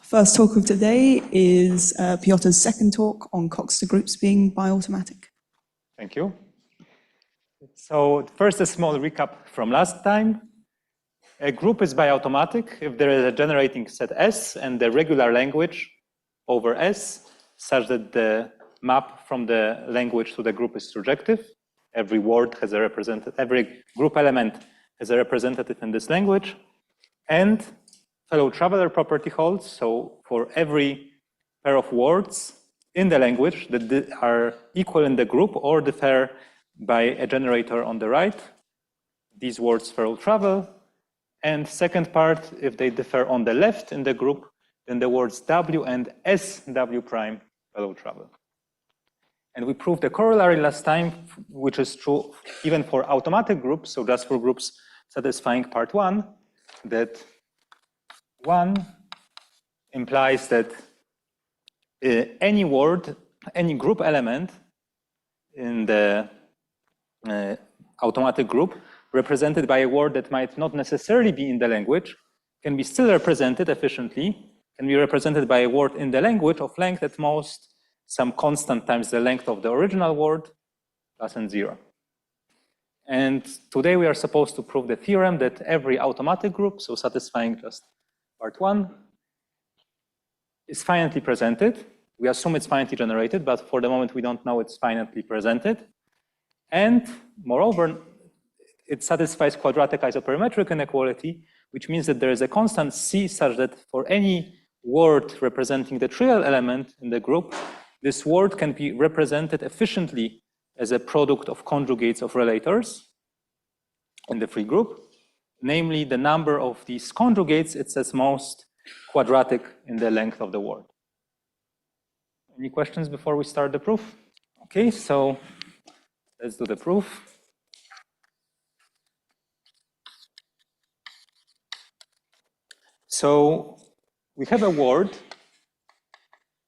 First talk of today is Piotr's second talk on Coxeter groups being biautomatic. Thank you. So first, a small recap from last time. A group is biautomatic if there is a generating set S and the regular language over S, such that the map from the language to the group is surjective. Every word has a representative, every group element has a representative in this language. And fellow traveler property holds, so for every pair of words in the language that are equal in the group or differ by a generator on the right, these words fellow travel. And second part, if they differ on the left in the group, then the words W and SW prime fellow travel. And we proved a corollary last time, which is true even for automatic groups, so just for groups satisfying part one, that one implies that any word, any group element in the automatic group represented by a word that might not necessarily be in the language can be still represented efficiently, can be represented by a word in the language of length at most some constant times the length of the original word plus n zero. And today we are supposed to prove the theorem that every automatic group, so satisfying just part one, is finitely presented. We assume it's finitely generated, but for the moment we don't know it's finitely presented. And moreover, it satisfies quadratic isoperimetric inequality, which means that there is a constant C such that for any word representing the trivial element in the group, this word can be represented efficiently as a product of conjugates of relators in the free group. Namely, the number of these conjugates, it's at most quadratic in the length of the word. Any questions before we start the proof? Okay, so let's do the proof. So we have a word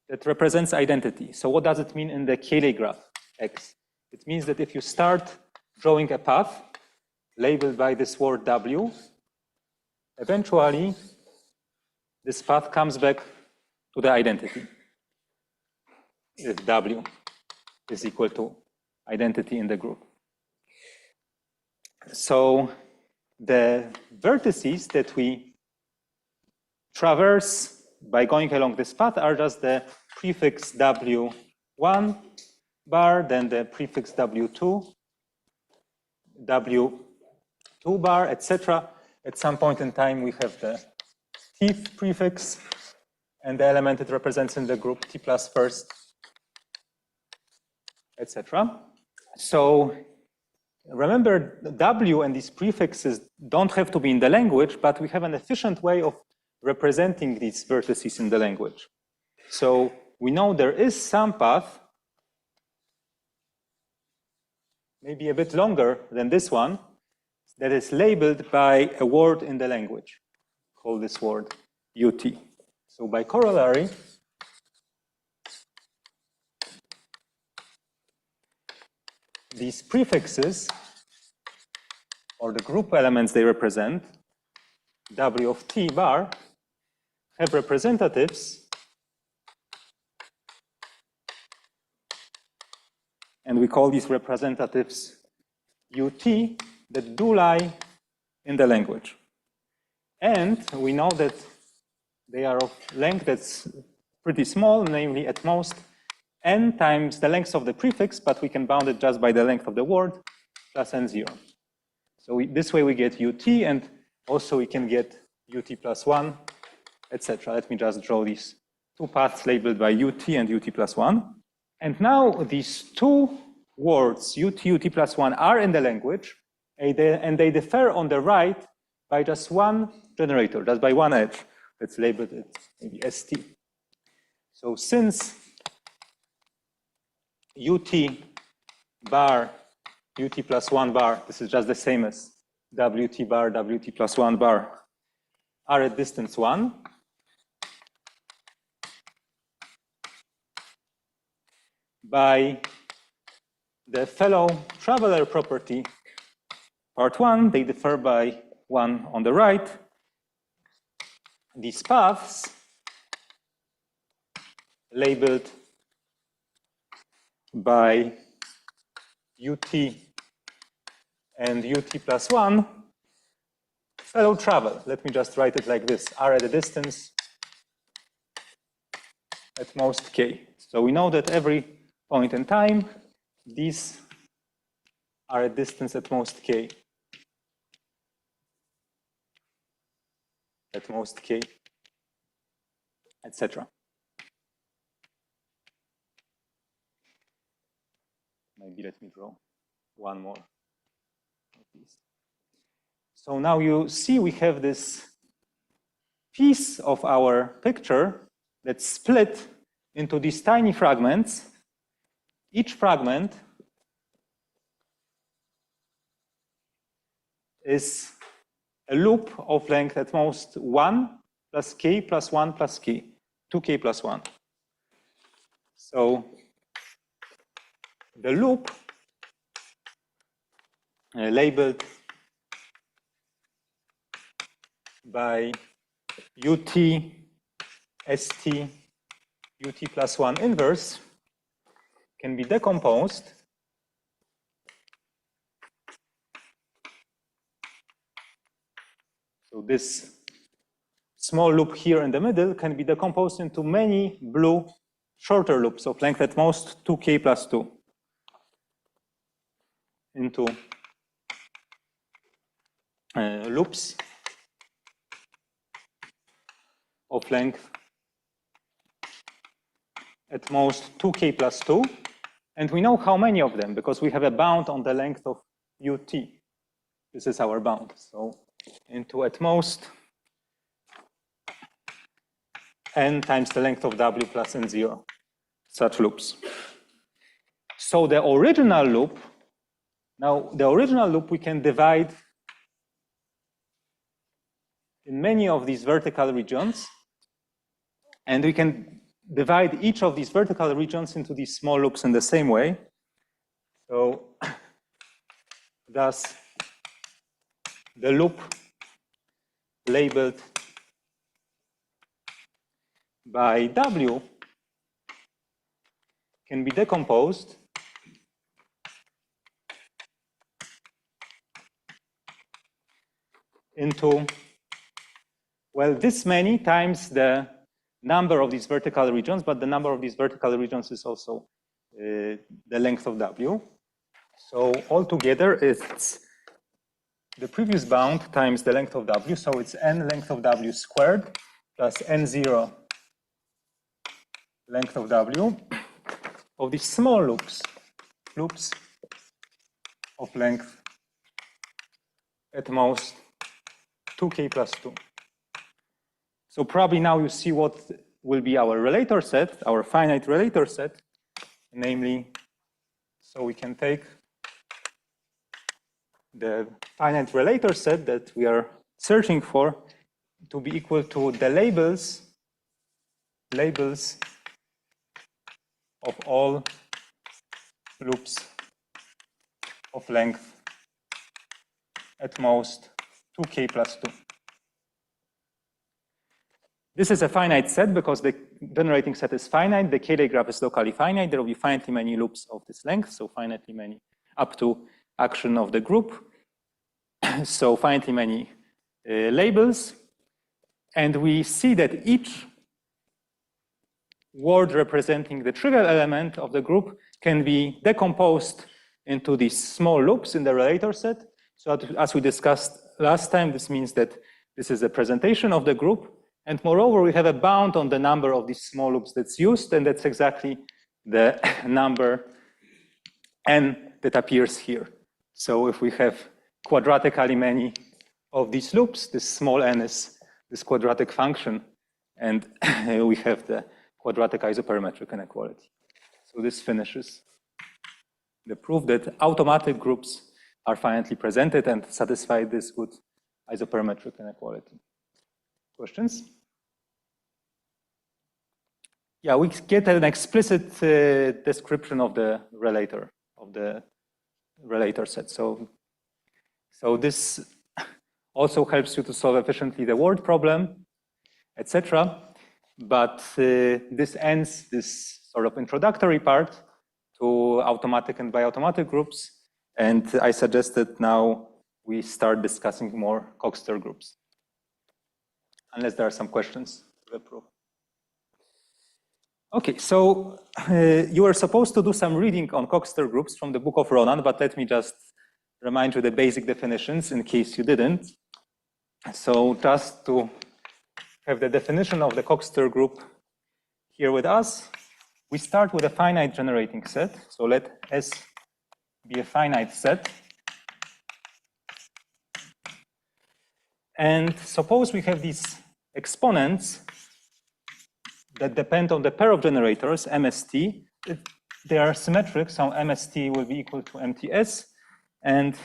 that represents identity. So what does it mean in the Cayley graph X? It means that if you start drawing a path labeled by this word W, eventually this path comes back to the identity if W is equal to identity in the group. So the vertices that we traverse by going along this path are just the prefix W1 bar, then the prefix W2, W2 bar, etc. At some point in time, we have the TIFR prefix and the element it represents in the group T plus first, etc. So remember, W and these prefixes don't have to be in the language, but we have an efficient way of representing these vertices in the language. So we know there is some path, maybe a bit longer than this one, that is labeled by a word in the language. Call this word UT. So by corollary, these prefixes, or the group elements they represent, W of T bar, have representatives, and we call these representatives UT that do lie in the language. And we know that they are of length that's pretty small, namely at most n times the length of the prefix, but we can bound it just by the length of the word plus n0. So this way we get UT, and also we can get UT plus 1, etc. Let me just draw these two paths labeled by UT and UT plus 1. And now these two words, UT, UT plus 1, are in the language, and they differ on the right by just one generator, just by one edge. Let's label it maybe ST. So since UT bar, UT plus 1 bar, this is just the same as WT bar, WT plus 1 bar, are at distance 1, by the fellow traveler property, part 1, they differ by 1 on the right. These paths labeled by ut and ut plus 1 fellow travel. Let me just write it like this: r at a distance at most k. So we know that every point in time, these are at distance at most k. At most k, etc. Maybe let me draw one more of these. So now you see we have this piece of our picture that's split into these tiny fragments. Each fragment is a loop of length at most 1 plus k plus 1 plus k, 2k plus 1. So the loop labeled by ut, st, ut plus 1 inverse can be decomposed so this small loop here in the middle can be decomposed into many blue shorter loops of length at most 2k plus 2 into loops of length at most 2k plus 2. And we know how many of them because we have a bound on the length of ut. This is our bound. So into at most n times the length of w plus n0, such loops. So the original loop, now the original loop we can divide in many of these vertical regions, and we can divide each of these vertical regions into these small loops in the same way. So thus the loop labeled by w can be decomposed into, well, this many times the number of these vertical regions, but the number of these vertical regions is also the length of w. So altogether it's the previous bound times the length of w, so it's n length of w squared plus n0 length of w of these small loops of length at most 2k plus 2. So probably now you see what will be our relator set, our finite relator set, namely, so we can take the finite relator set that we are searching for to be equal to the labels of all loops of length at most 2k plus 2. This is a finite set because the generating set is finite. The Cayley graph is locally finite. There will be finitely many loops of this length, so finitely many up to action of the group. So finitely many labels. And we see that each word representing the trivial element of the group can be decomposed into these small loops in the relator set. So as we discussed last time, this means that this is a presentation of the group. And moreover, we have a bound on the number of these small loops that's used, and that's exactly the number n that appears here. So if we have quadratically many of these loops, this small n is this quadratic function, and we have the quadratic isoperimetric inequality. So this finishes the proof that automatic groups are finitely presented and satisfy this good isoperimetric inequality. Questions? Yeah, we get an explicit description of the relator set. So this also helps you to solve efficiently the word problem, etc. But this ends this sort of introductory part to automatic and biautomatic groups. And I suggested now we start discussing more Coxeter groups. Unless there are some questions to the proof. Okay, so you were supposed to do some reading on Coxeter groups from the book of Ronan, but let me just remind you the basic definitions in case you didn't. So just to have the definition of the Coxeter group here with us, we start with a finite generating set. So let S be a finite set. And suppose we have these exponents that depend on the pair of generators, MST. They are symmetric, so MST will be equal to MTS, and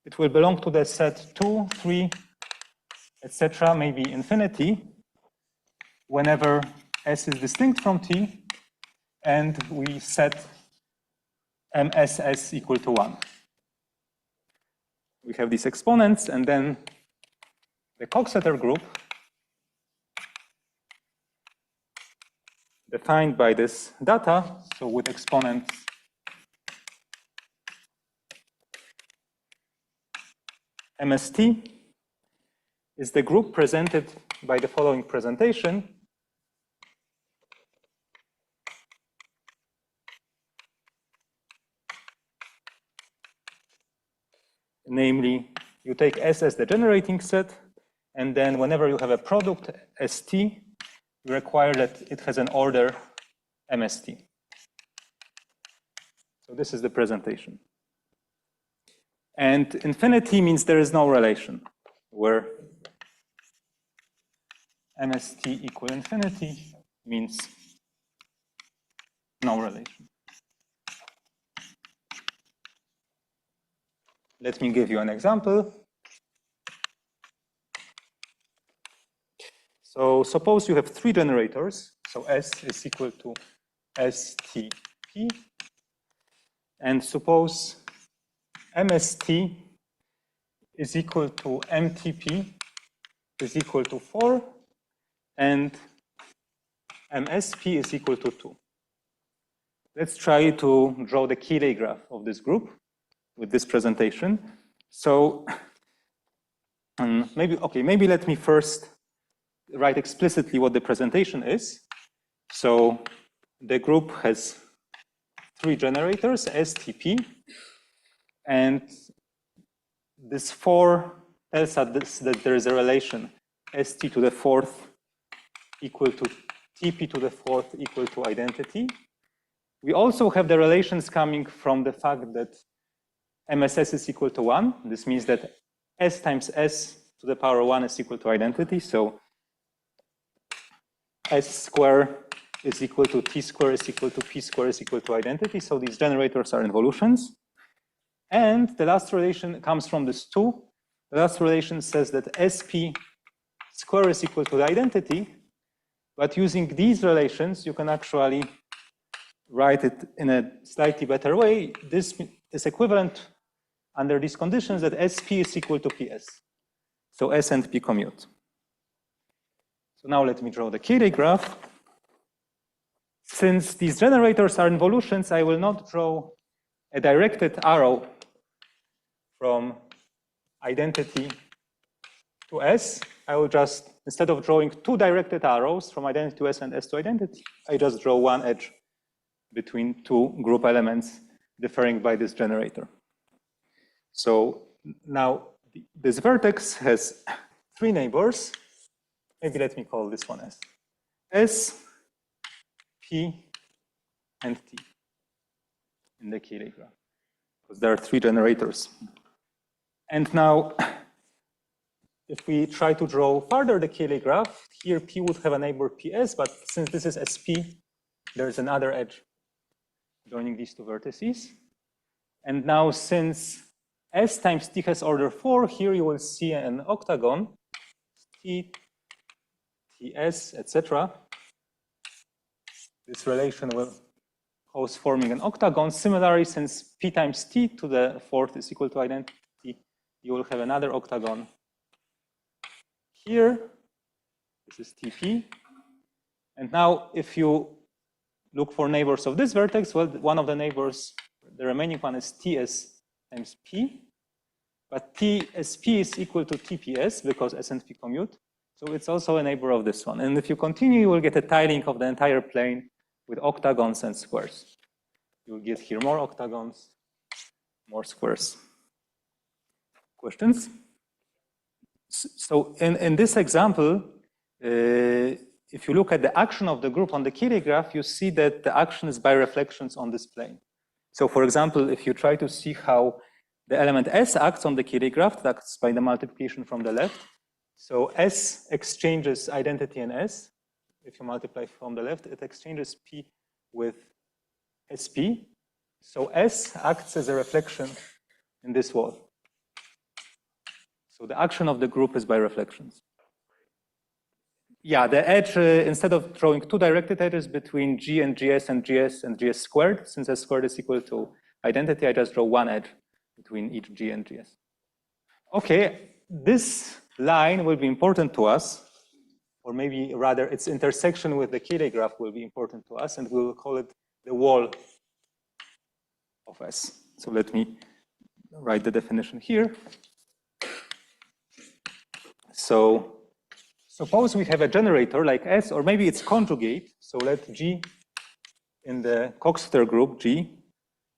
it will belong to the set 2, 3, etc., maybe infinity, whenever S is distinct from T, and we set MSS equal to 1. We have these exponents, and then the Coxeter group defined by this data, so with exponents MST, is the group presented by the following presentation. Namely, you take S as the generating set, and then whenever you have a product ST, you require that it has an order MST. So this is the presentation. And infinity means there is no relation, where MST equal infinity means no relation. Let me give you an example. So suppose you have 3 generators. So S is equal to STP. And suppose MST is equal to MTP is equal to 4. And MSP is equal to 2. Let's try to draw the Cayley graph of this group with this presentation. So maybe let me first write explicitly what the presentation is. So the group has 3 generators, STP, and this 4 tells us that there is a relation ST to the 4th equal to TP to the 4th equal to identity. We also have the relations coming from the fact that MSS is equal to 1. This means that S times S to the power 1 is equal to identity. So S square is equal to T square is equal to P square is equal to identity. So these generators are involutions. And the last relation comes from this 2. The last relation says that SP square is equal to the identity. But using these relations, you can actually write it in a slightly better way. This is equivalent under these conditions that SP is equal to PS. So S and P commute. So now let me draw the Cayley graph. Since these generators are involutions, I will not draw a directed arrow from identity to S. I will just, instead of drawing 2 directed arrows from identity to S and S to identity, I just draw one edge between 2 group elements differing by this generator. So now this vertex has 3 neighbors. Maybe let me call this one S, P, and T in the Cayley graph, because there are 3 generators. And now, if we try to draw further the Cayley graph, here P would have a neighbor PS, but since this is SP, there's another edge joining these 2 vertices. And now, since S times T has order 4, here you will see an octagon, T, TS, etc. This relation will cause forming an octagon. Similarly, since P times T to the 4th is equal to identity, you will have another octagon here. This is TP. And now if you look for neighbors of this vertex, well, one of the neighbors, the remaining one is TS times P. But TSP is equal to TPS because S and P commute. So it's also a neighbor of this one. And if you continue, you will get a tiling of the entire plane with octagons and squares. You will get here more octagons, more squares. Questions? So in this example, if you look at the action of the group on the Cayley graph, you see that the action is by reflections on this plane. So for example, if you try to see how the element S acts on the Cayley graph, that acts by the multiplication from the left. So S exchanges identity in S. If you multiply from the left, it exchanges P with SP. So S acts as a reflection in this wall. So the action of the group is by reflections. Yeah, the edge, instead of drawing two directed edges between G and GS and GS and GS squared, since S squared is equal to identity, I just draw one edge between each G and GS. Okay, this line will be important to us, or maybe rather its intersection with the Cayley graph will be important to us, and we'll call it the wall of S. So let me write the definition here. So suppose we have a generator like S, or maybe it's conjugate. So let G in the Coxeter group, G.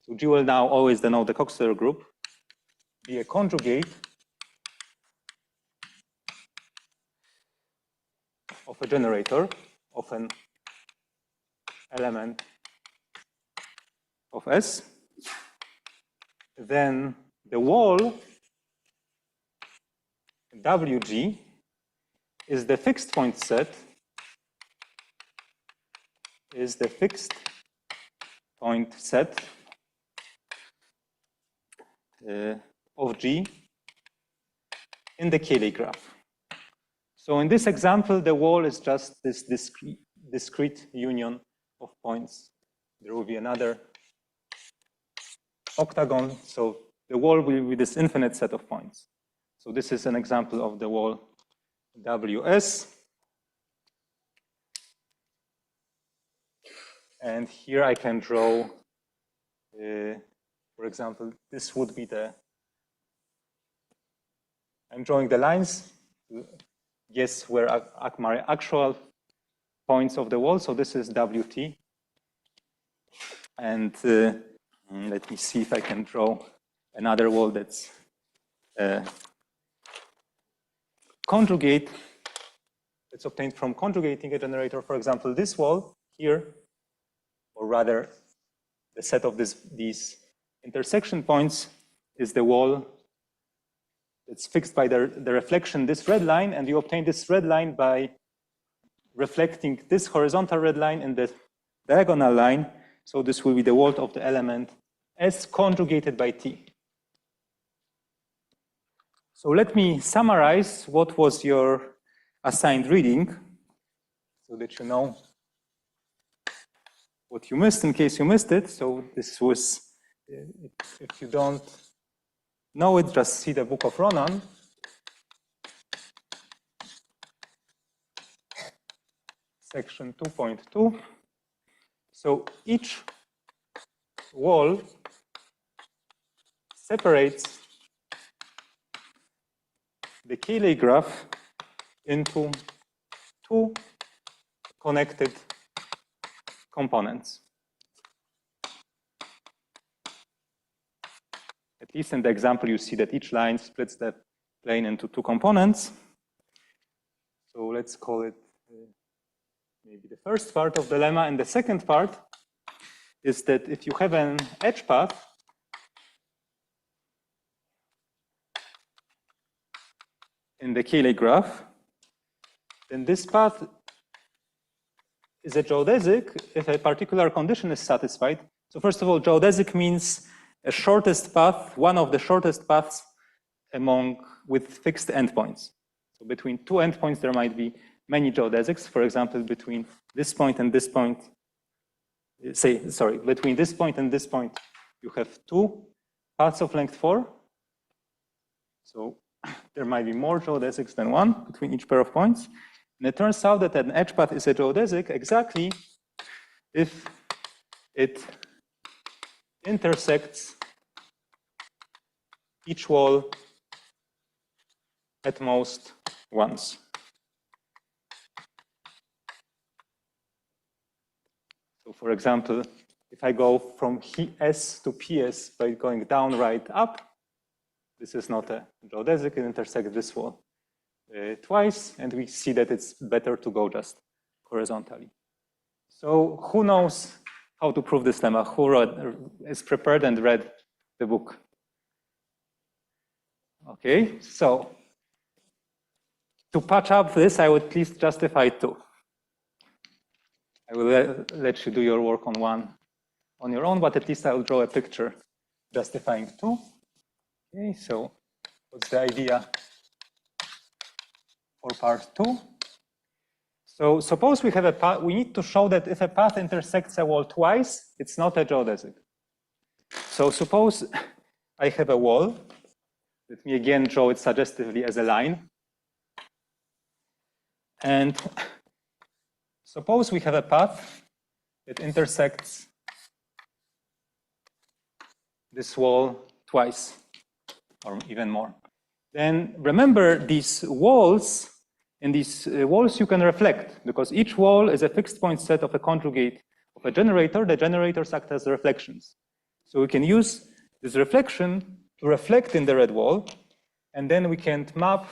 So G will now always denote the Coxeter group, be a conjugate of a generator of an element of S. Then the wall WG is the fixed point set, of G in the Cayley graph. So in this example, the wall is just this discrete union of points. There will be another octagon, so the wall will be this infinite set of points. So this is an example of the wall WS. And here I can draw, for example, this would be I'm drawing the lines to guess where are my actual points of the wall. So this is WT. And let me see if I can draw another wall that's conjugate. It's obtained from conjugating a generator. For example, this wall here, or rather the set of these intersection points is the wall that's fixed by the reflection, this red line, and you obtain this red line by reflecting this horizontal red line and the diagonal line. So this will be the wall of the element S conjugated by T. So let me summarize what was your assigned reading so that you know what you missed in case you missed it. So this was, if you don't know it, just see the book of Ronan. Section 2.2. So each wall separates the Cayley graph into two connected components. At least in the example, you see that each line splits the plane into two components. So let's call it maybe the first part of the lemma. And the second part is that if you have an edge path, in the Cayley graph, then this path is a geodesic if a particular condition is satisfied. So first of all, geodesic means a shortest path, one of the shortest paths with fixed endpoints. So between two endpoints, there might be many geodesics. For example, between this point and this point, between this point and this point, you have two paths of length 4. So there might be more geodesics than one between each pair of points. And it turns out that an edge path is a geodesic exactly if it intersects each wall at most once. So for example, if I go from S to PS by going down, right, up, this is not a geodesic, it intersects this wall twice, and we see that it's better to go just horizontally. So who knows how to prove this lemma? Who is prepared and read the book? Okay, so to patch up this, I would please justify 2. I will let you do your work on one on your own, but at least I will draw a picture justifying 2. Okay, so what's the idea for part 2? So suppose we have a path, we need to show that if a path intersects a wall twice, it's not a geodesic. So suppose I have a wall. Let me again draw it suggestively as a line. And suppose we have a path that intersects this wall twice, or even more. Then remember, these walls, in these walls you can reflect, because each wall is a fixed point set of a conjugate of a generator. The generators act as reflections. So we can use this reflection to reflect in the red wall, and then we can map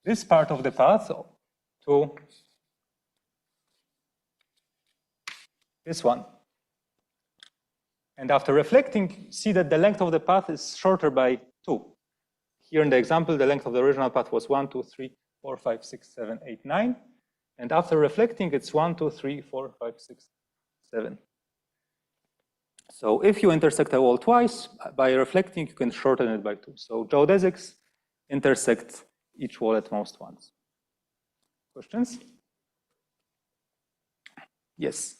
this part of the path to this one. And after reflecting, see that the length of the path is shorter by 2. Here in the example, the length of the original path was 1, 2, 3, 4, 5, 6, 7, 8, 9. And after reflecting, it's 1, 2, 3, 4, 5, 6, 7. So if you intersect a wall twice, by reflecting, you can shorten it by 2. So geodesics intersect each wall at most once. Questions? Yes.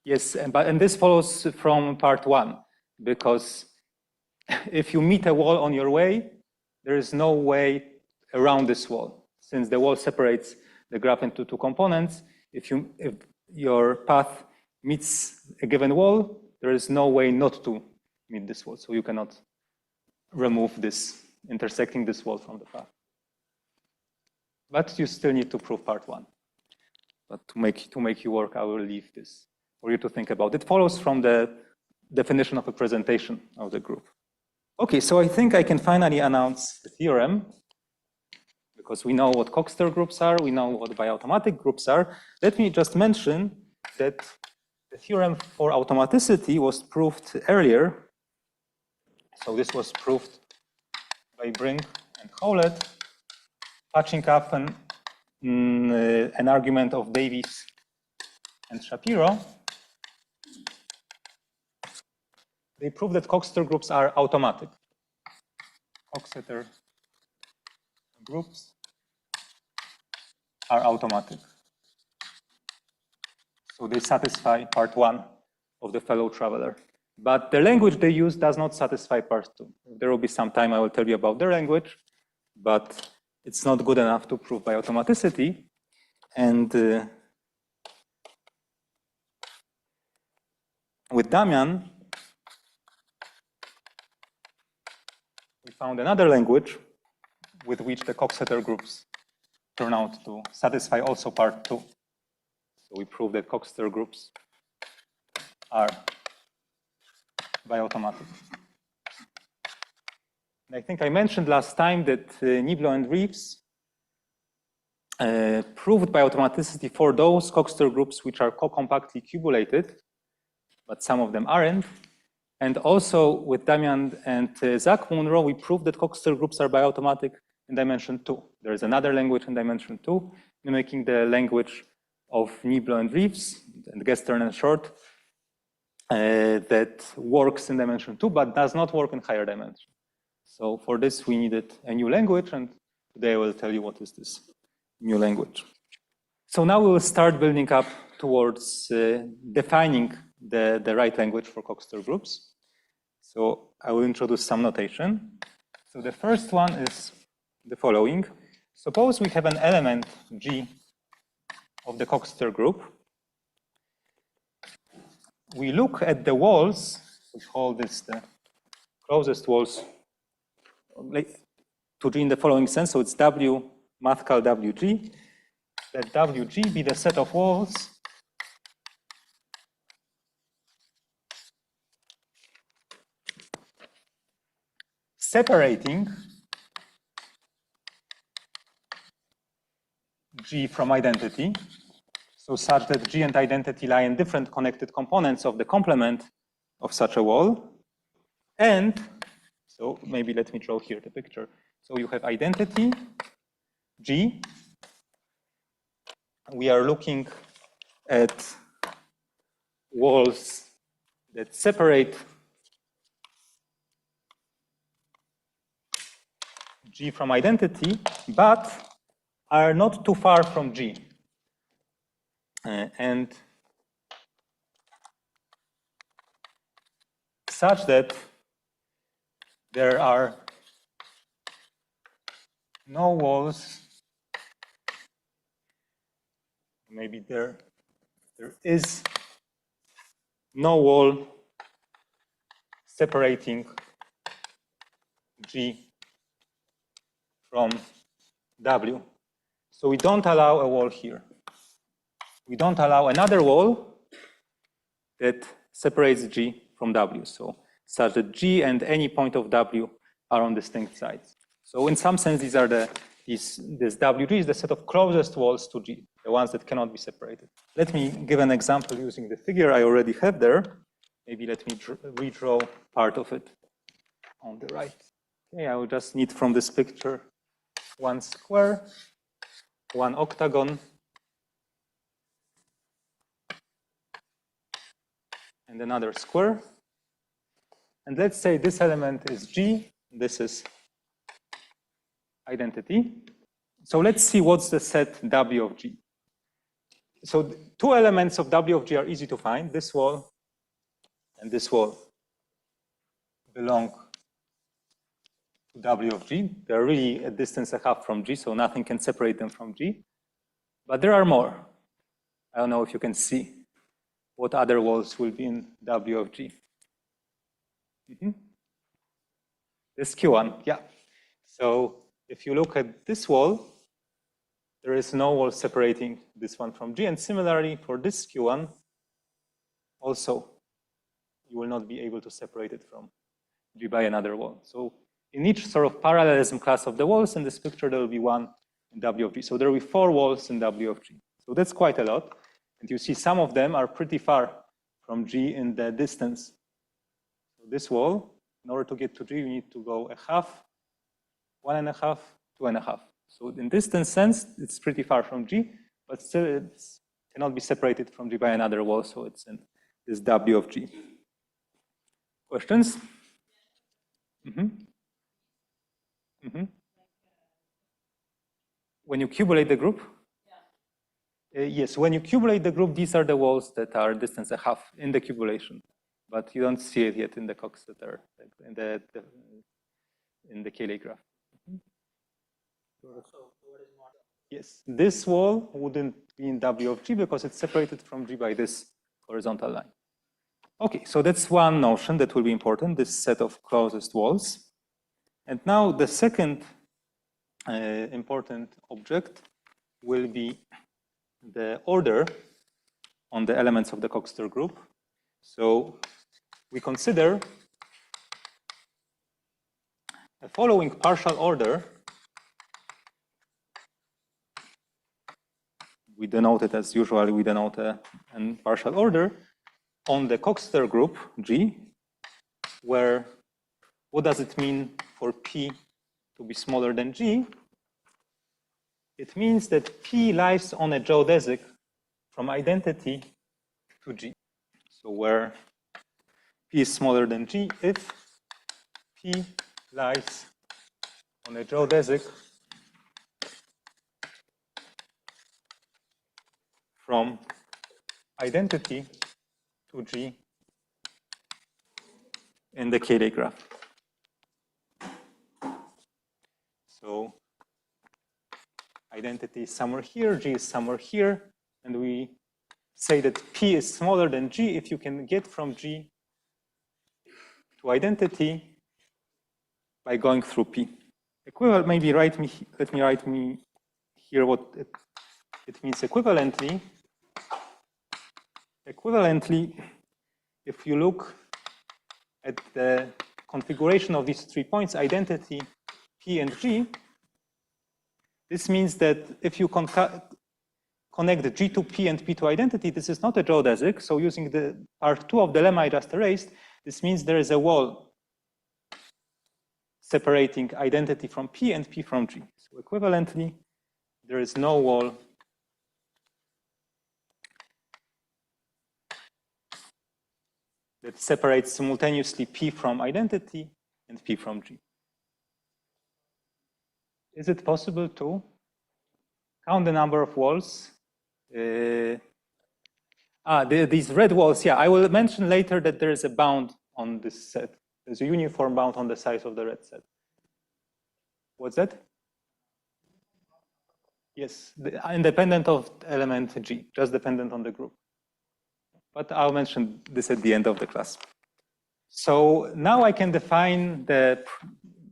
Yes, and this follows from part 1, because if you meet a wall on your way, there is no way around this wall. Since the wall separates the graph into 2 components, if your path meets a given wall, there is no way not to meet this wall. So you cannot remove this, intersecting this wall from the path. But you still need to prove part 1. But to make you work, I will leave this for you to think about. It follows from the definition of a presentation of the group. Okay, so I think I can finally announce the theorem, because we know what Coxeter groups are, we know what Biautomatic groups are. Let me just mention that the theorem for automaticity was proved earlier. So this was proved by Brink and Howlett, patching up an argument of Davies and Shapiro. They proved that Coxeter groups are automatic. Coxeter groups are automatic. So they satisfy part 1 of the fellow traveler. But the language they use does not satisfy part 2. There will be some time I will tell you about their language, but it's not good enough to prove by automaticity. And with Damian, we found another language with which the Coxeter groups turn out to satisfy also part 2. So we proved that Coxeter groups are Biautomatic. And I think I mentioned last time that Niblo and Reeves proved Biautomaticity for those Coxeter groups which are co-compactly cubulated, but some of them aren't. And also with Damian and Zach Munro, we proved that Coxeter groups are Biautomatic in dimension 2. There is another language in dimension 2, mimicking the language of Niblo and Reeves and Gestern and Short that works in dimension 2, but does not work in higher dimension. So for this, we needed a new language, and today I will tell you what is this new language. So now we will start building up towards defining the right language for Coxeter groups. So I will introduce some notation. So the first one is the following. Suppose we have an element G of the Coxeter group. We look at the walls, we call this the closest walls to G in the following sense. So it's W mathcal WG. Let WG be the set of walls separating G from identity, so such that G and identity lie in different connected components of the complement of such a wall. And so maybe let me draw here the picture. So you have identity, G. We are looking at walls that separate G from identity, but are not too far from G. And such that there are no walls, maybe there is no wall separating G from W. So we don't allow a wall here. We don't allow another wall that separates G from W, so such that G and any point of W are on distinct sides. So in some sense, these are this WG is the set of closest walls to G, the ones that cannot be separated. Let me give an example using the figure I already have there. Maybe let me redraw part of it on the right. Okay, I will just need from this picture one square, one octagon, and another square. And let's say this element is G, this is identity. So let's see what's the set W of G. So two elements of W of G are easy to find. This wall and this wall belong to W of G. They're really a distance and a half from G, so nothing can separate them from G. But there are more. I don't know if you can see what other walls will be in W of G. This Q1, yeah. So if you look at this wall, there is no wall separating this one from G. And similarly, for this Q1, also, you will not be able to separate it from G by another wall. So in each sort of parallelism class of the walls in this picture, there will be one in W of G. So there will be 4 walls in W of G. So that's quite a lot. And you see some of them are pretty far from G in the distance. So this wall, in order to get to G, you need to go a half, 1.5, 2.5. So in distance sense, it's pretty far from G, but still it cannot be separated from G by another wall, so it's in this W of G. Questions? When you cubulate the group? Yes, when you cubulate the group, these are the walls that are distance a half in the cubulation, but you don't see it yet in the Coxeter, in the Cayley graph. Yes, this wall wouldn't be in W of G because it's separated from G by this horizontal line. Okay, so that's one notion that will be important, this set of closest walls. And now the second important object will be the order on the elements of the Coxeter group. So we consider the following partial order. We denote it as usually we denote a partial order on the Coxeter group G, where what does it mean for P to be smaller than G? It means that P lies on a geodesic from identity to G. So where P is smaller than G, if P lies on a geodesic from identity to G in the Cayley graph. So identity is somewhere here, G is somewhere here. and we say that P is smaller than G if you can get from G to identity by going through P. Equivalent, maybe let me write here what it means equivalently. Equivalently, if you look at the configuration of these 3 points, identity P and G, this means that if you connect G to P and P to identity, this is not a geodesic. So using the part 2 of the lemma I just erased, this means there is a wall separating identity from P and P from G. So equivalently, there is no wall that separates simultaneously P from identity and P from G. Is it possible to count the number of walls? These red walls, yeah, I will mention later that there is a bound on this set. There's a uniform bound on the size of the red set. What's that? Yes, independent of element G, just dependent on the group. But I'll mention this at the end of the class. So now I can define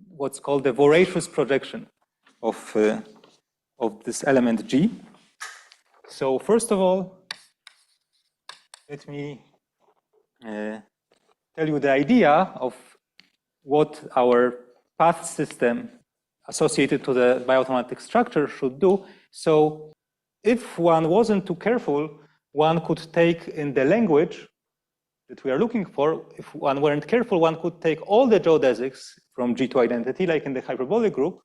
what's called the voracious projection of this element G. So first of all, let me tell you the idea of what our path system associated to the Biautomatic structure should do. So if one wasn't too careful, one could take in the language that we are looking for, if one weren't careful, one could take all the geodesics from G to identity, like in the hyperbolic group,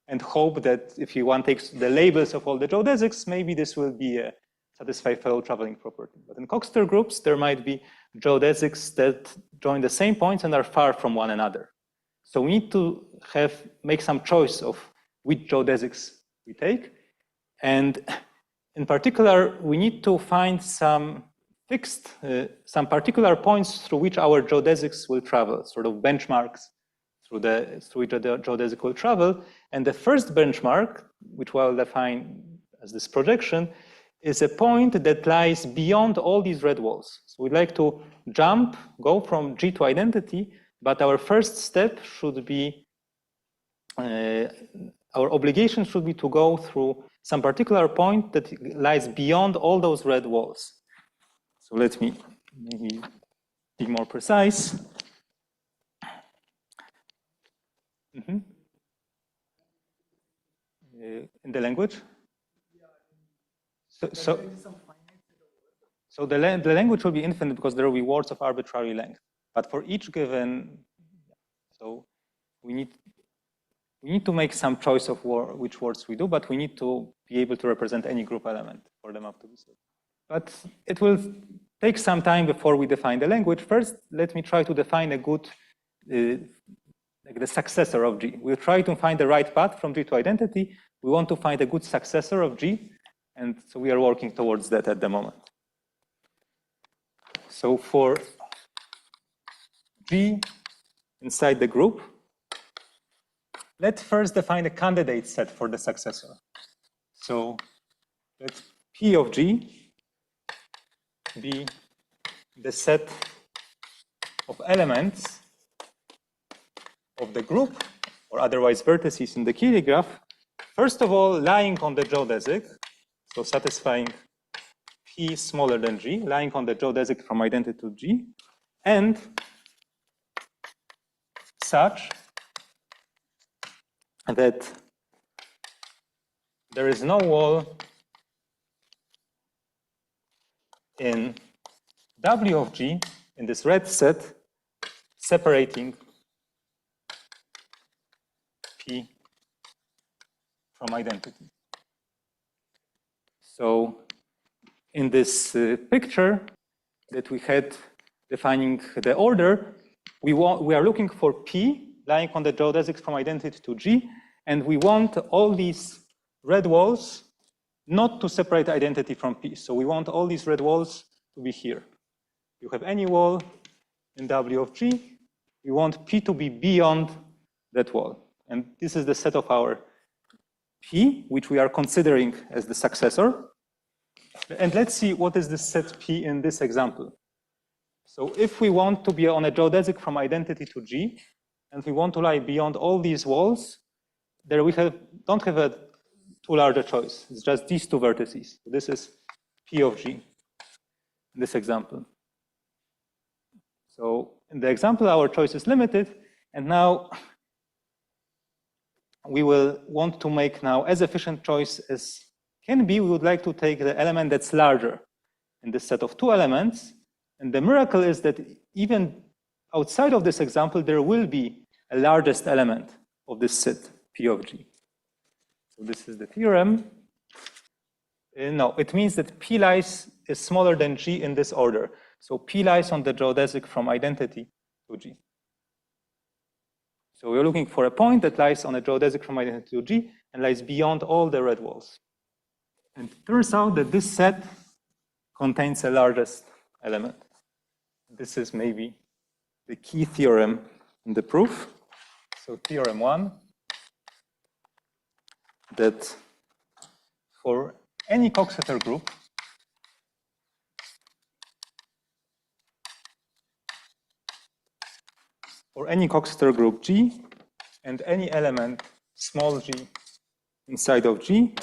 and hope that if one takes the labels of all the geodesics, maybe this will be a satisfied fellow traveling property. But in Coxeter groups, there might be geodesics that join the same points and are far from one another. So we need to make some choice of which geodesics we take. And in particular, we need to find some fixed, some particular points through which our geodesics will travel, sort of benchmarks through which the geodesic will travel. And the first benchmark, which we'll define as this projection, is a point that lies beyond all these red walls. So we'd like to go from G to identity, but our first step should be, our obligation should be to go through some particular point that lies beyond all those red walls. So let me maybe be more precise. In the language? So the language will be infinite because there will be words of arbitrary length. But for each given, so we need to make some choice of which words we do, but we need to be able to represent any group element for them up to be set. But it will take some time before we define the language. First, let me try to define a good, like the successor of G. We'll try to find the right path from G to identity. We want to find a good successor of G, and so we are working towards that at the moment. So for G inside the group, let's first define a candidate set for the successor. So let P of G be the set of elements of the group, or otherwise vertices in the Killy graph, first of all, lying on the geodesic, so satisfying P smaller than G, lying on the geodesic from identity to G, and such that there is no wall in W of G, in this red set, separating P from identity. So in this picture that we had defining the order, we are looking for P lying on the geodesics from identity to G, and we want all these red walls not to separate identity from P. So we want all these red walls to be here. You have any wall in W of G, we want P to be beyond that wall. And this is the set of our P, which we are considering as the successor. And let's see what is this set P in this example. So if we want to be on a geodesic from identity to G, and we want to lie beyond all these walls, there we don't have a too large a choice. It's just these two vertices. This is P of G in this example. So in the example, our choice is limited, and now we will want to make now as efficient choice as can be. We would like to take the element that's larger in this set of two elements. And the miracle is that even outside of this example, there will be a largest element of this set, P of G. So this is the theorem. No, it means that P lies is smaller than G in this order. So P lies on the geodesic from identity to G. So we're looking for a point that lies on a geodesic from identity to G and lies beyond all the red walls. And it turns out that this set contains the largest element. This is maybe the key theorem in the proof. So theorem 1, that for any Coxeter group, G and any element small g inside of G,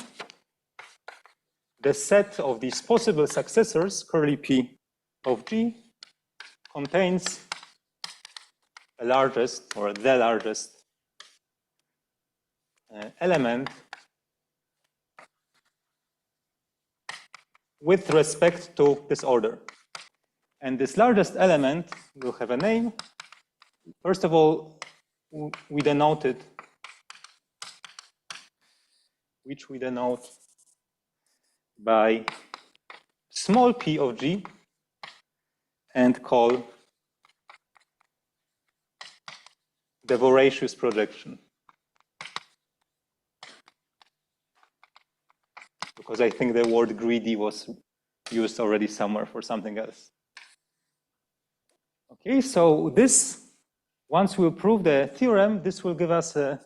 the set of these possible successors, curly P of G, contains a largest or the largest element with respect to this order. And this largest element will have a name. First of all, we denote it, which we denote by small p of G and call the voracious projection. Because I think the word greedy was used already somewhere for something else. Okay, so this, once we prove the theorem, this will give us a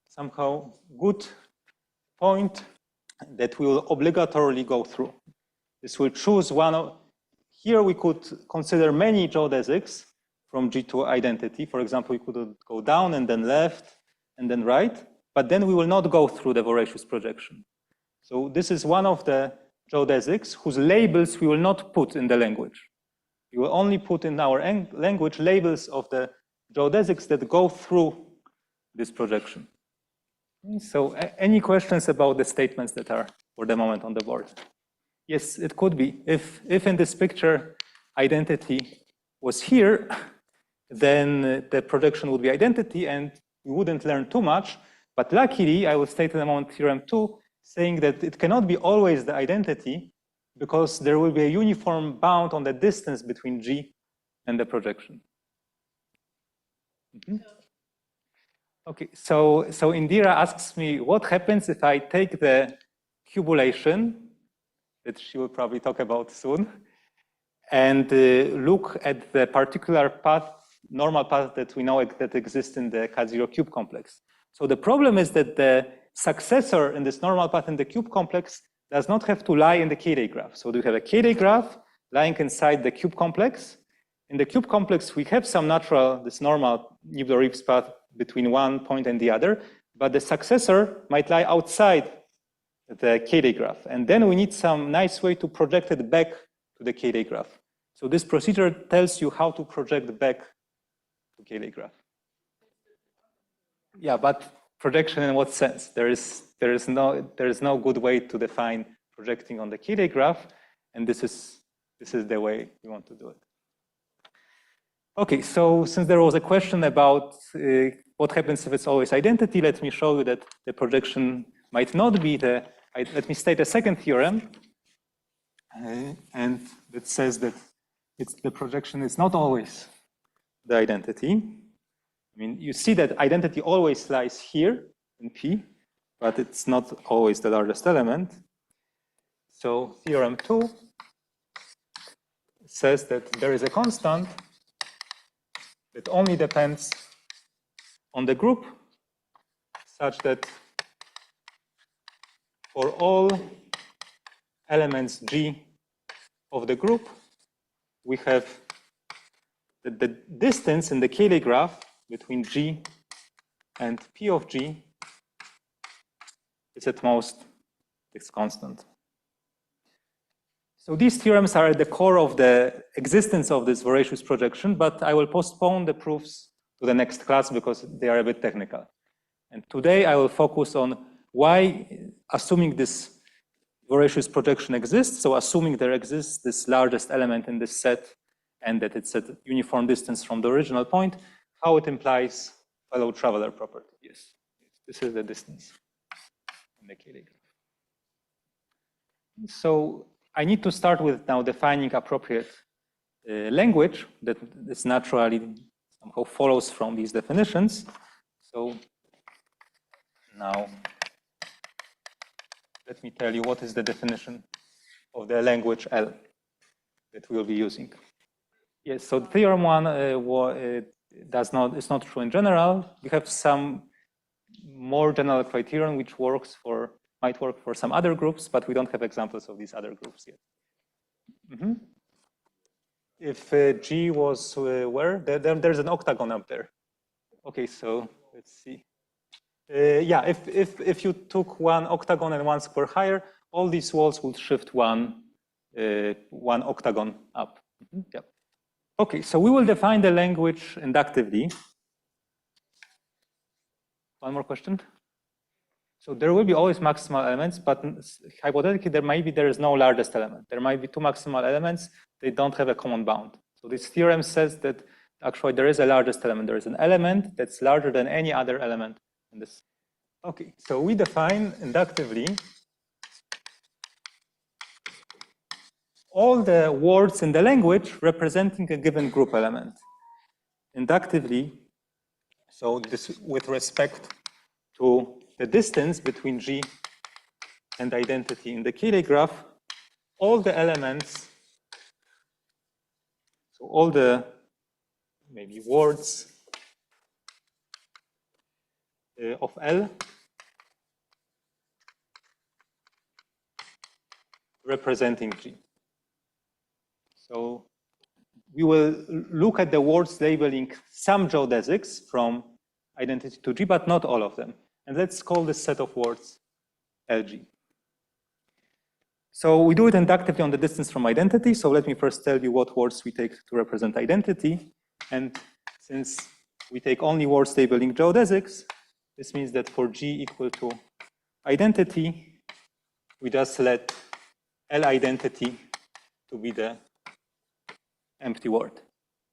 somehow good point that we will obligatorily go through. This will choose one of, here we could consider many geodesics from G to identity. For example, we could go down and then left and then right, but then we will not go through the voracious projection. So this is one of the geodesics whose labels we will not put in the language. We will only put in our language labels of the geodesics that go through this projection. So any questions about the statements that are for the moment on the board? Yes, it could be. If in this picture identity was here, then the projection would be identity and we wouldn't learn too much. But luckily, I will state in a moment theorem 2, saying that it cannot be always the identity because there will be a uniform bound on the distance between G and the projection. Mm-hmm. Okay, so Indira asks me, what happens if I take the cubulation, that she will probably talk about soon, and look at the particular path, normal path that we know that exists in the K0 cube complex. So the problem is that the successor in this normal path in the cube complex does not have to lie in the K-ray graph. So we have a K-ray graph lying inside the cube complex. In the cube complex, we have some natural, this normal Nibler-Reeves path between one point and the other, but the successor might lie outside the K-ray graph. And then we need some nice way to project it back to the K-ray graph. So this procedure tells you how to project back to K-ray graph. Yeah, but projection in what sense? There is no good way to define projecting on the K-ray graph, and this is the way we want to do it. Okay, so since there was a question about what happens if it's always identity, let me show you that the projection might not be let me state a second theorem, and it says that the projection is not always the identity. I mean, you see that identity always lies here in P, but it's not always the largest element. So theorem 2 says that there is a constant that only depends on the group, such that for all elements G of the group, we have the distance in the Cayley graph between G and P of G is at most this constant. So these theorems are at the core of the existence of this voracious projection, but I will postpone the proofs to the next class because they are a bit technical. And today I will focus on why, assuming this voracious projection exists, so assuming there exists this largest element in this set and that it's at uniform distance from the original point, how it implies fellow traveler property. Yes, this is the distance in the Cayley graph. So I need to start with now defining appropriate language that is naturally somehow follows from these definitions. So now let me tell you what is the definition of the language L that we'll be using. Yes, so theorem one is not true in general. We have some more general criterion which might work for some other groups, but we don't have examples of these other groups yet. If G was where? There's an octagon up there. Okay, so let's see. Yeah, if you took one octagon and one square higher, all these walls would shift one octagon up. Yeah. Okay, so we will define the language inductively. One more question. So there will be always maximal elements, but hypothetically there is no largest element. There might be two maximal elements, they don't have a common bound. So this theorem says that actually there is a largest element. There is an element that's larger than any other element in this. Okay, so we define inductively all the words in the language representing a given group element. Inductively, so this with respect to the distance between G and identity in the Cayley graph, all the elements, so all the maybe words of L representing G. So we will look at the words labeling some geodesics from identity to G, but not all of them. And let's call this set of words LG. So we do it inductively on the distance from identity. So let me first tell you what words we take to represent identity. And since we take only words labeling geodesics, this means that for G equal to identity, we just let L identity to be the empty word.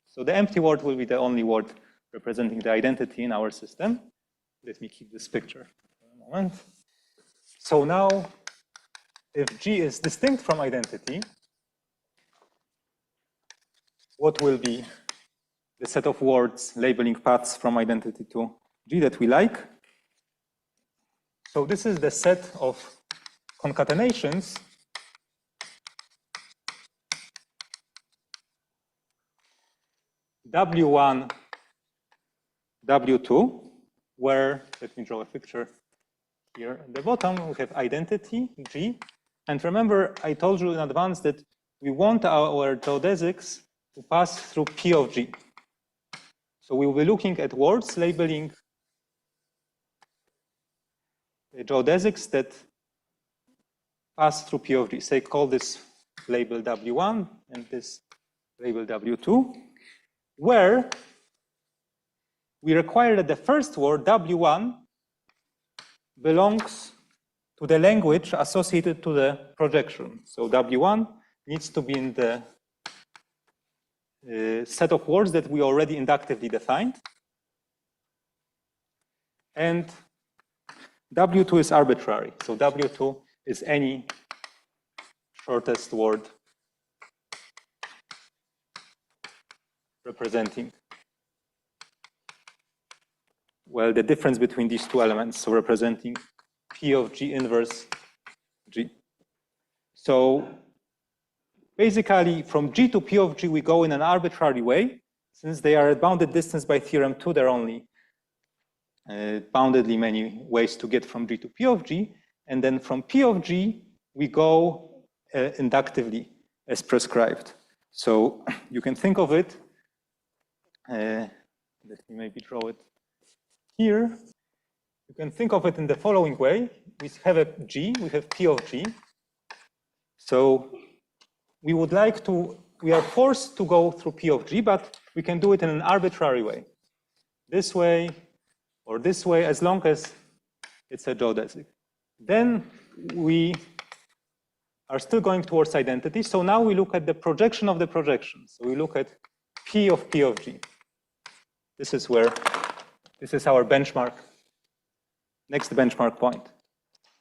So the empty word will be the only word representing the identity in our system. Let me keep this picture for a moment. So now, if G is distinct from identity, what will be the set of words labeling paths from identity to G that we like? So this is the set of concatenations W1, W2, where, let me draw a picture here at the bottom, we have identity, G. And remember, I told you in advance that we want our geodesics to pass through P of G. So we will be looking at words labeling geodesics that pass through P of G. Say, call this label W1 and this label W2, where we require that the first word, W1, belongs to the language associated to the projection. So W1 needs to be in the set of words that we already inductively defined. And W2 is arbitrary. So W2 is any shortest word representing, well, the difference between these two elements, so representing P of G inverse G. So basically, from G to P of G, we go in an arbitrary way. Since they are at bounded distance by theorem 2, there are only boundedly many ways to get from G to P of G. And then from P of G, we go inductively as prescribed. So you can think of it, let me maybe draw it here. You can think of it in the following way. We have a G, we have P of G. So we would like to, we are forced to go through P of G, but we can do it in an arbitrary way. This way or this way, as long as it's a geodesic. Then we are still going towards identity. So now we look at the projection of the projection. So we look at P of G. This is our benchmark, next benchmark point.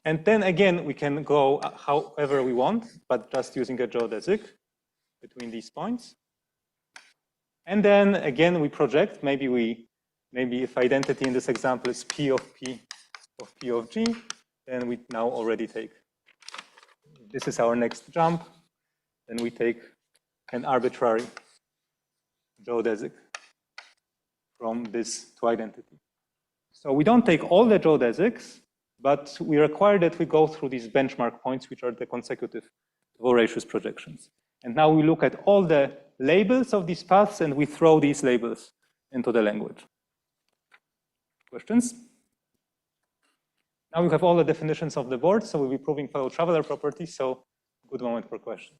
And then again, we can go however we want, but just using a geodesic between these points. And then again, we project, maybe if identity in this example is P of G, then we now already take, this is our next jump, then we take an arbitrary geodesic from this to identity. So we don't take all the geodesics, but we require that we go through these benchmark points, which are the consecutive voracious projections. And now we look at all the labels of these paths, and we throw these labels into the language. Questions? Now we have all the definitions of the board, so we'll be proving fellow traveler property, so good moment for questions.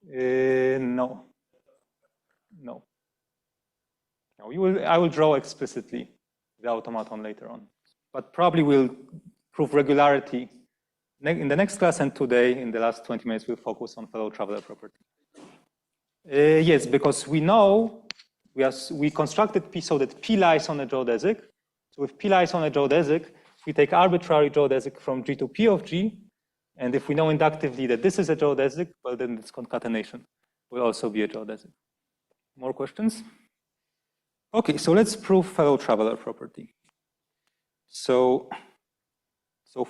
No. I will draw explicitly the automaton later on. But probably we'll prove regularity in the next class, and today, in the last 20 minutes, we'll focus on fellow traveler property. Yes, because we know we constructed P so that P lies on a geodesic. So if P lies on a geodesic, if we take arbitrary geodesic from G to P of G, and if we know inductively that this is a geodesic, well, then this concatenation will also be a geodesic. More questions? Okay, so let's prove fellow traveler property. So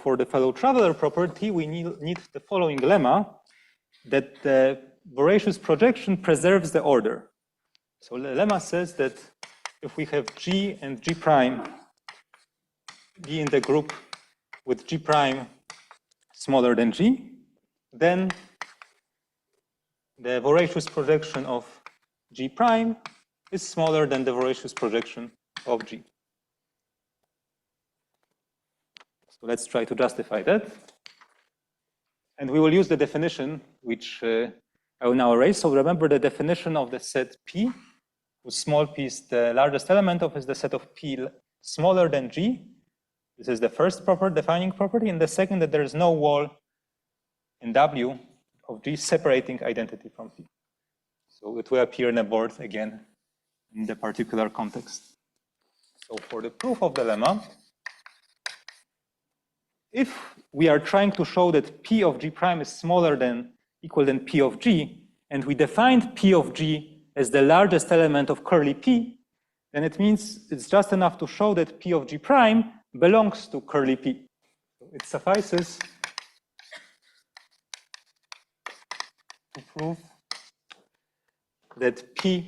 for the fellow traveler property, we need the following lemma, that the voracious projection preserves the order. So the lemma says that if we have G and G prime be in the group with G prime smaller than G, then the voracious projection of G prime is smaller than the voracious projection of G. So let's try to justify that. And we will use the definition, which I will now erase. So remember the definition of the set P, whose small p is the largest element of is the set of P smaller than G. This is the first defining property. And the second, that there is no wall in W of G separating identity from P. So it will appear in a board again in the particular context. So for the proof of the lemma, if we are trying to show that P of G prime is smaller than equal than P of G, and we defined P of G as the largest element of curly P, then it means it's just enough to show that P of G prime belongs to curly P. So it suffices to prove that P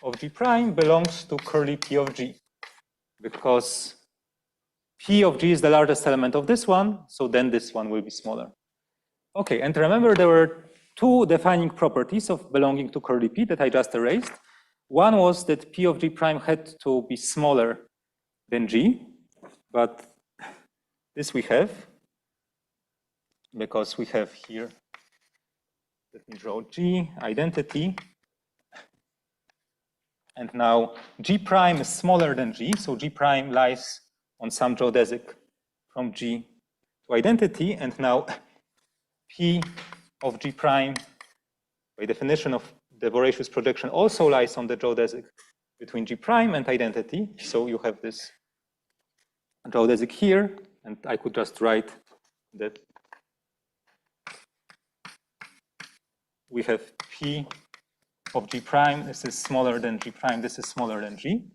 of G prime belongs to curly P of G, because P of G is the largest element of this one, so then this one will be smaller. Okay, and remember there were two defining properties of belonging to curly P that I just erased. One was that P of G prime had to be smaller than G, but this we have, because we have here, let me draw G, identity, and now G prime is smaller than G, so G prime lies on some geodesic from G to identity, and now P of G prime, by definition of the voracious projection, also lies on the geodesic between G prime and identity. So you have this geodesic here, and I could just write that we have P of G prime, this is smaller than G prime, this is smaller than G.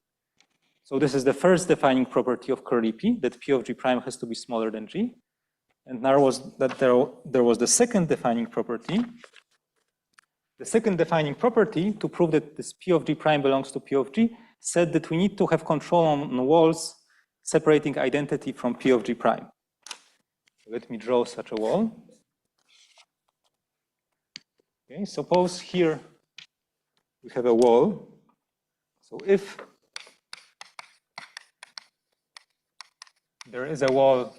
So this is the first defining property of curly P, that P of G prime has to be smaller than G. And there was the second defining property. The second defining property, to prove that this P of G prime belongs to P of G, said that we need to have control on walls separating identity from P of G prime. So let me draw such a wall. Okay, suppose here we have a wall. So if there is a wall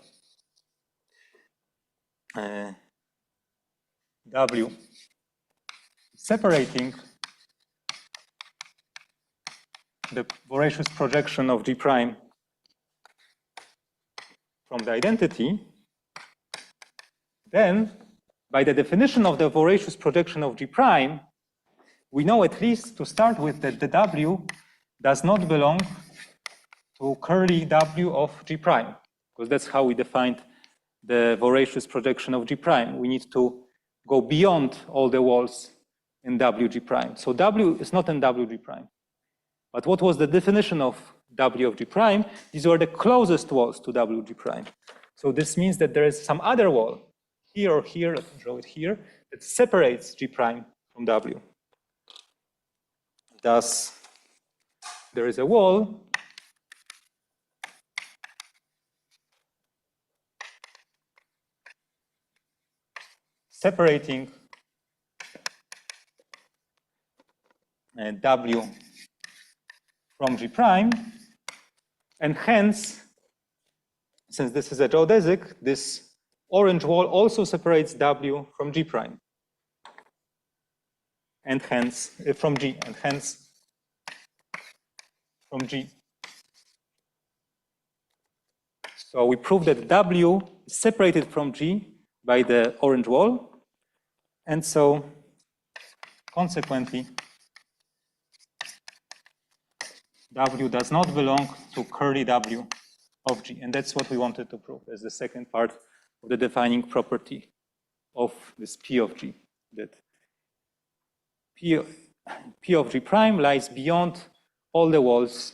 W separating the voracious projection of G prime from the identity, then by the definition of the voracious projection of G prime, we know at least to start with that the W does not belong to curly W of G prime, because that's how we defined the voracious projection of G prime. We need to go beyond all the walls in WG prime. So W is not in WG prime. But what was the definition of W of G prime? These were the closest walls to WG prime. So this means that there is some other wall, here or here, let me draw it here, that separates G prime from W. Thus, there is a wall separating W from G prime, and hence, since this is a geodesic, this orange wall also separates W from G prime, and hence from G, and hence from G. So we prove that W is separated from G by the orange wall, and so consequently W does not belong to curly W of G, and that's what we wanted to prove as the second part of the defining property of this P of G, that P of G prime lies beyond all the walls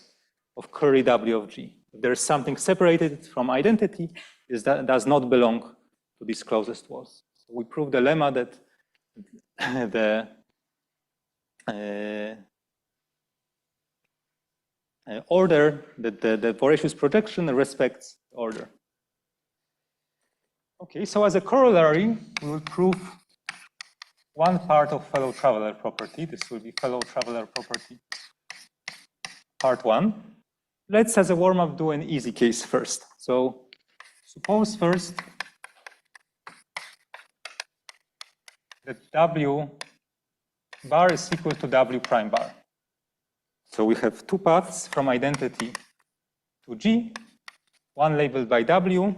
of curly W of G. If there is something separated from identity, this does not belong to these closest walls. So we prove the lemma that the order, that the voracious projection respects order. Okay, so as a corollary, we will prove one part of fellow traveler property. This will be fellow traveler property part 1. Let's, as a warm-up, do an easy case first. So suppose first that W bar is equal to W prime bar. So we have two paths from identity to G, one labeled by W,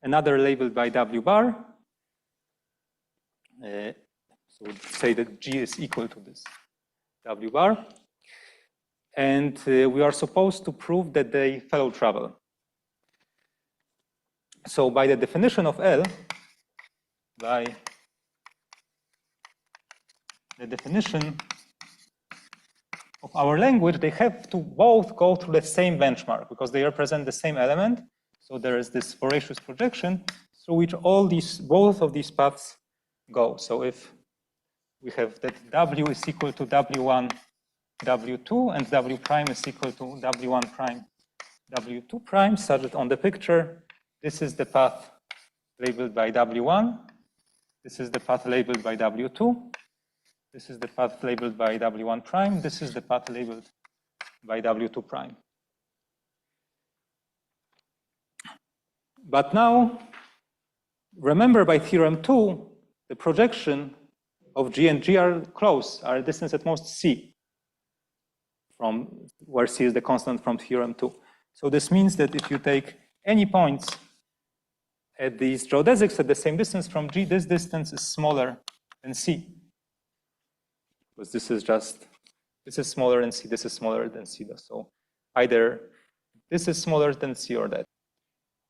another labeled by W bar. So we say that G is equal to this W bar. And we are supposed to prove that they fellow travel. So by the definition of L, by the definition of our language, they have to both go through the same benchmark because they represent the same element. So there is this voracious projection through which both of these paths go. So if we have that W is equal to W1, W2, and W prime is equal to W1 prime, W2 prime, such that on the picture, this is the path labeled by W1, this is the path labeled by W2, this is the path labeled by W1 prime, this is the path labeled by W2 prime. But now, remember by theorem 2, the projection of G and G are close, are a distance at most C, from where C is the constant from theorem 2. So this means that if you take any points at these geodesics at the same distance from G, this distance is smaller than C. Because this is smaller than C, this is smaller than C. So either this is smaller than C or that.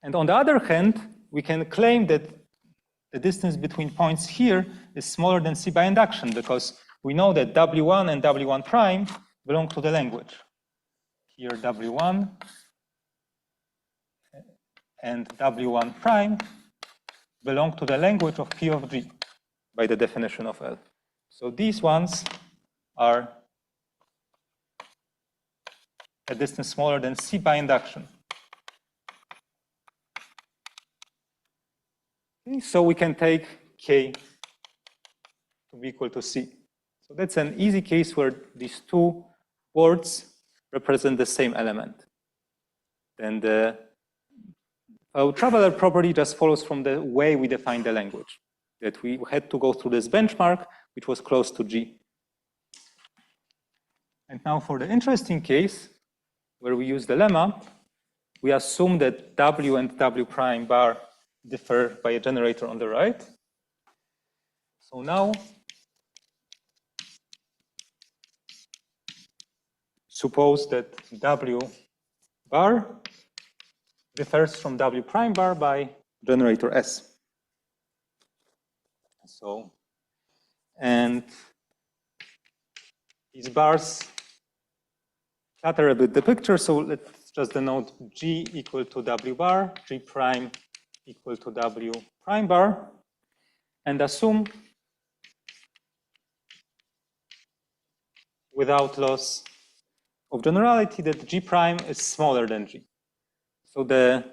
And on the other hand, we can claim that the distance between points here is smaller than C by induction, because we know that W1 and W1 prime belong to the language. Here W1 and W1 prime belong to the language of P of G by the definition of L. So these ones are a distance smaller than C by induction. Okay, so we can take K to be equal to C. So that's an easy case where these two words represent the same element. Then the traveler property just follows from the way we define the language, that we had to go through this benchmark, which was close to G. And now for the interesting case, where we use the lemma, we assume that W and W prime bar differ by a generator on the right. So now, suppose that W bar differs from W prime bar by generator S. So, and these bars clutter a bit the picture, so let's just denote G equal to W bar, G prime equal to W prime bar, and assume without loss of generality that G prime is smaller than G. So the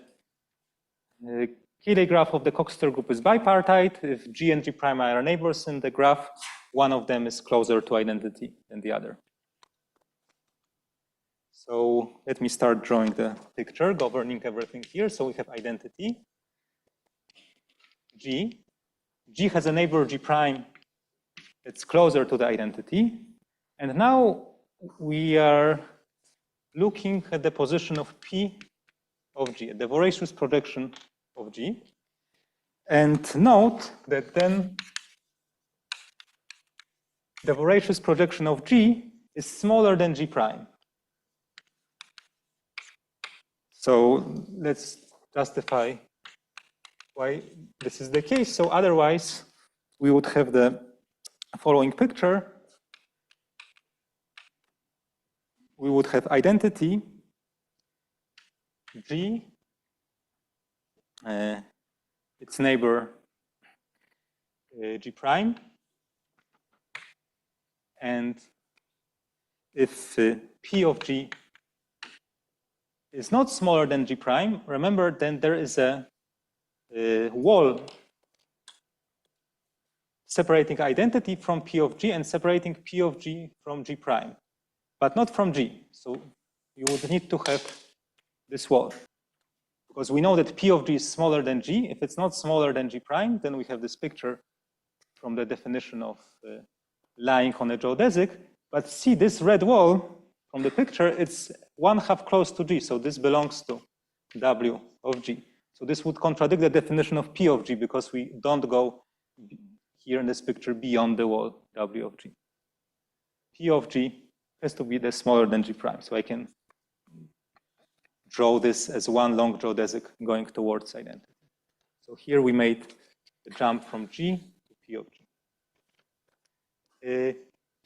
Cayley graph of the Coxeter group is bipartite. If G and G prime are neighbors in the graph, one of them is closer to identity than the other. So let me start drawing the picture, governing everything here. So we have identity, G. G has a neighbor G prime that's closer to the identity. And now we are looking at the position of P of G, the voracious projection of G. And note that then the voracious projection of G is smaller than G prime. So let's justify why this is the case. So otherwise, we would have the following picture. We would have identity G, its neighbor G prime, and if P of G is not smaller than G prime, remember then there is a wall separating identity from P of G and separating P of G from G prime, but not from G. So you would need to have this wall, because we know that P of G is smaller than G. If it's not smaller than G prime, then we have this picture from the definition of lying on a geodesic. But see this red wall from the picture, it's 1/2 close to G, so this belongs to W of G. So this would contradict the definition of P of G, because we don't go here in this picture beyond the wall W of G. P of G has to be the smaller than G prime, so I can draw this as one long geodesic going towards identity. So here we made the jump from G to P of G.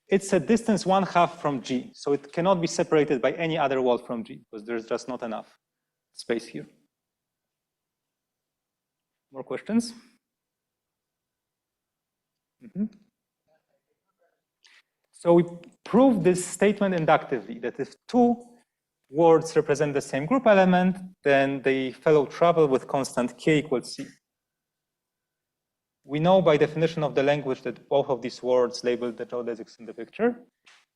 It's a distance 1/2 from G, so it cannot be separated by any other wall from G, because there's just not enough space here. More questions? So we proved this statement inductively, that if two words represent the same group element, then they fellow travel with constant k equals c. We know by definition of the language that both of these words label the geodesics in the picture.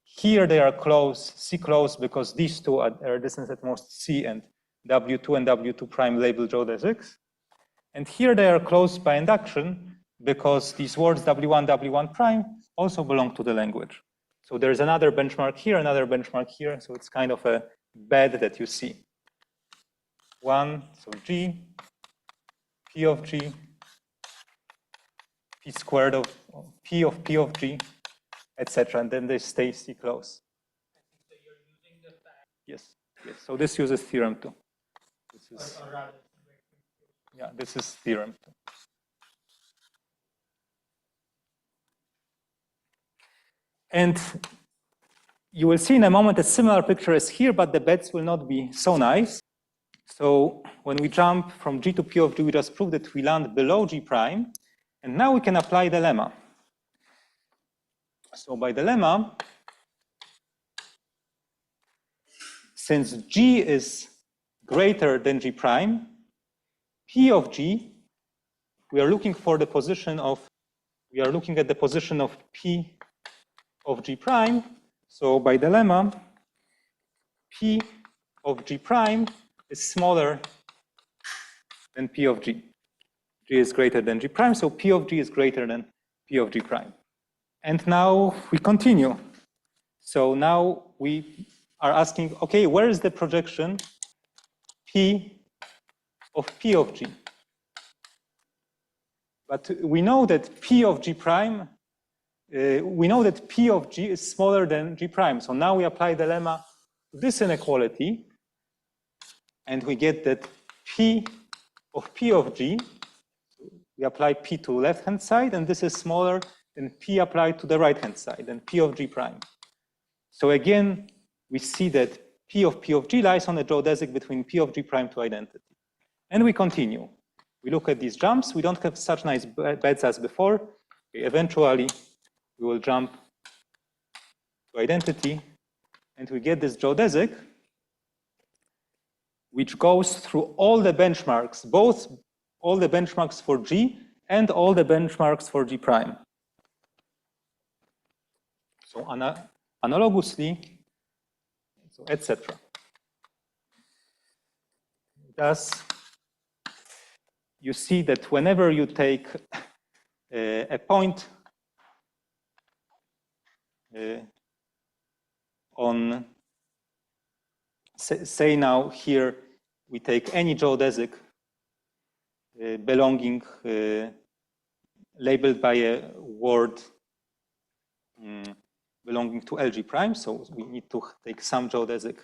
Here they are close, C close, because these two are a distance at most C, and W2 and W2 prime label geodesics. And here they are close by induction, because these words W1, W1 prime also belong to the language. So there's another benchmark here, another benchmark here, so it's kind of a bed that you see. One, so G, P of G, P squared of P of G, etc. And then they stay C close. So you're using the fact. Yes, yes. So this uses theorem 2. This is, yeah, this is theorem 2. And you will see in a moment a similar picture as here, but the beds will not be so nice. So when we jump from G to P of G, we just proved that we land below G prime. And now we can apply the lemma. So by the lemma, since G is greater than G prime, P of G, we are looking for the position of we are looking at the position of P of G prime. So by dilemma, P of G prime is smaller than P of G. G is greater than G prime, so P of G is greater than P of G prime. And now we continue. So now we are asking, okay, where is the projection P of G? But we know that P of G prime, we know that P of G is smaller than G prime. So now we apply the lemma to this inequality, and we get that P of G, we apply P to left-hand side, and this is smaller than P applied to the right-hand side, than P of G prime. So again, we see that P of G lies on a geodesic between P of G prime to identity. And we continue. We look at these jumps. We don't have such nice beds as before. Okay, eventually, we will jump to identity, and we get this geodesic, which goes through all the benchmarks, both all the benchmarks for G and all the benchmarks for G prime. So analogously, so etc. Thus, you see that whenever you take a point on, say now here, we take any geodesic belonging, labeled by a word belonging to LG prime, so we need to take some geodesic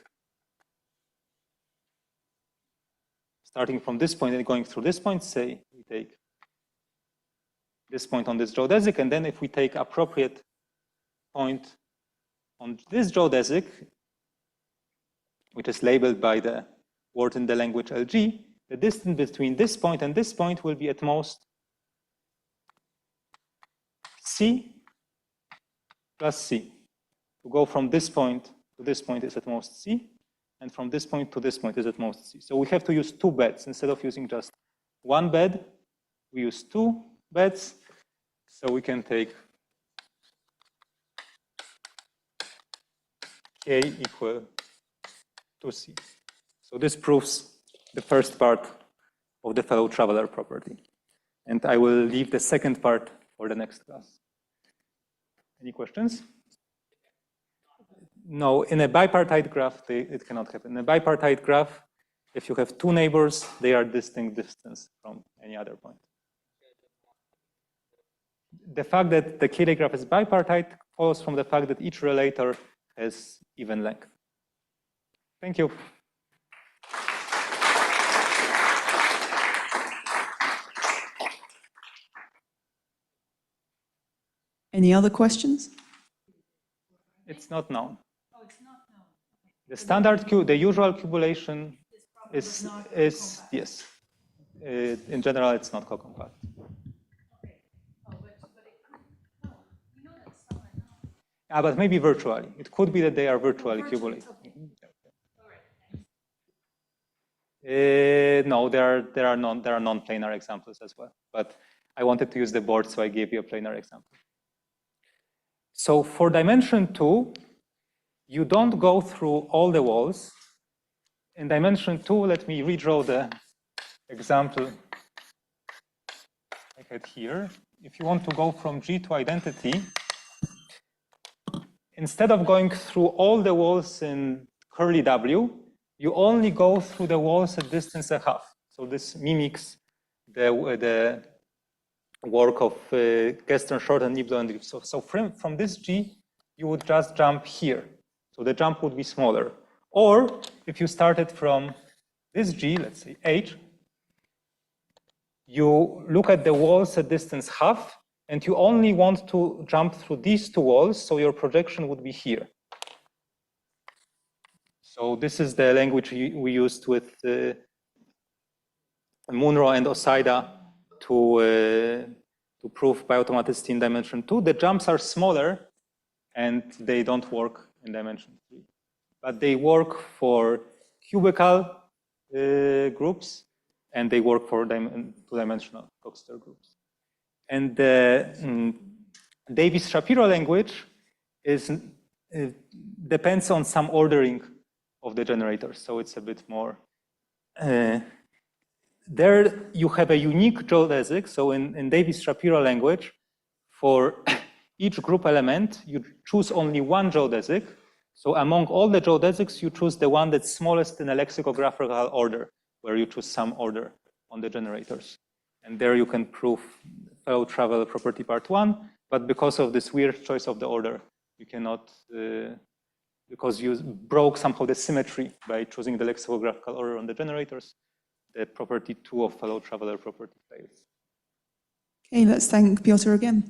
starting from this point and going through this point. Say we take this point on this geodesic, and then if we take appropriate point on this geodesic, which is labeled by the word in the language LG, the distance between this point and this point will be at most C plus C. To go from this point to this point is at most C, and from this point to this point is at most C. So we have to use two beds. Instead of using just one bed, we use two beds. So we can take K equal to C. So this proves the first part of the fellow traveler property. And I will leave the second part for the next class. Any questions? No, in a bipartite graph, it cannot happen. In a bipartite graph, if you have two neighbors, they are distinct distance from any other point. The fact that the K graph is bipartite follows from the fact that each relator has even length. Thank you. Any other questions? It's not known. Oh, it's not known. The standard the usual cubulation is yes. In general, it's not co-compact. But maybe virtually. It could be that they are virtually cubulated. No, there are non-planar examples as well. But I wanted to use the board, so I gave you a planar example. So for dimension 2, you don't go through all the walls. In dimension 2, let me redraw the example I had here. If you want to go from G to identity, instead of going through all the walls in curly W, you only go through the walls at distance a half. So this mimics the work of Gestern, Short, and Niblo and Gibbs. So from this G, you would just jump here. So the jump would be smaller. Or if you started from this G, let's say H, you look at the walls at distance half, and you only want to jump through these two walls, so your projection would be here. So this is the language we used with Munro and Osajda to prove biautomaticity in dimension 2. The jumps are smaller, and they don't work in dimension 3. But they work for cubical groups, and they work for two-dimensional Coxeter groups. And the Davis-Shapiro language depends on some ordering of the generators, so it's a bit more. There you have a unique geodesic. So in Davis-Shapiro language, for each group element, you choose only one geodesic. So among all the geodesics, you choose the one that's smallest in a lexicographical order, where you choose some order on the generators. And there you can prove fellow travel property part 1, but because of this weird choice of the order, you cannot, because you broke somehow the symmetry by choosing the lexicographical order on the generators, the property 2 of fellow traveler property fails. Okay, let's thank Piotr again.